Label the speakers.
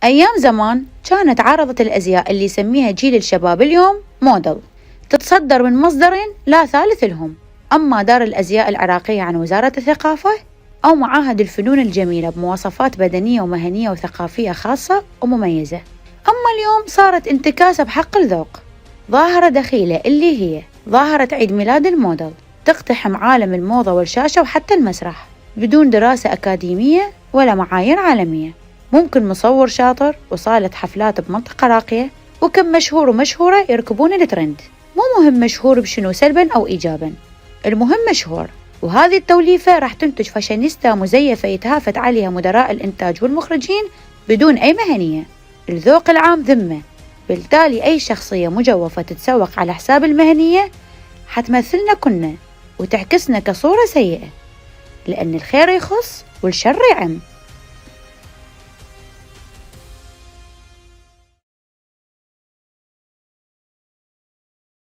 Speaker 1: أيام زمان كانت عارضة الأزياء اللي يسميها جيل الشباب اليوم موديل، تتصدر من مصدرين لا ثالث لهم، أما دار الأزياء العراقية عن وزارة الثقافة، أو معاهد الفنون الجميلة بمواصفات بدنية ومهنية وثقافية خاصة ومميزة. أما اليوم صارت انتكاسة بحق الذوق، ظاهرة دخيلة اللي هي ظاهرة عيد ميلاد الموديل تقتحم عالم الموضة والشاشة وحتى المسرح بدون دراسة أكاديمية ولا معايير عالمية. ممكن مصور شاطر وصالة حفلات بمنطقة راقية وكم مشهور ومشهورة يركبون الترند، مو مهم مشهور بشنو سلبا أو إيجابا، المهم مشهور. وهذه التوليفة راح تنتج فاشينيستا مزيفة يتهافت عليها مدراء الإنتاج والمخرجين بدون أي مهنية. الذوق العام ذمة، بالتالي أي شخصية مجوفة تتسوق على حساب المهنية حتمثلنا كنا وتعكسنا كصورة سيئة، لأن الخير يخص والشر يعم.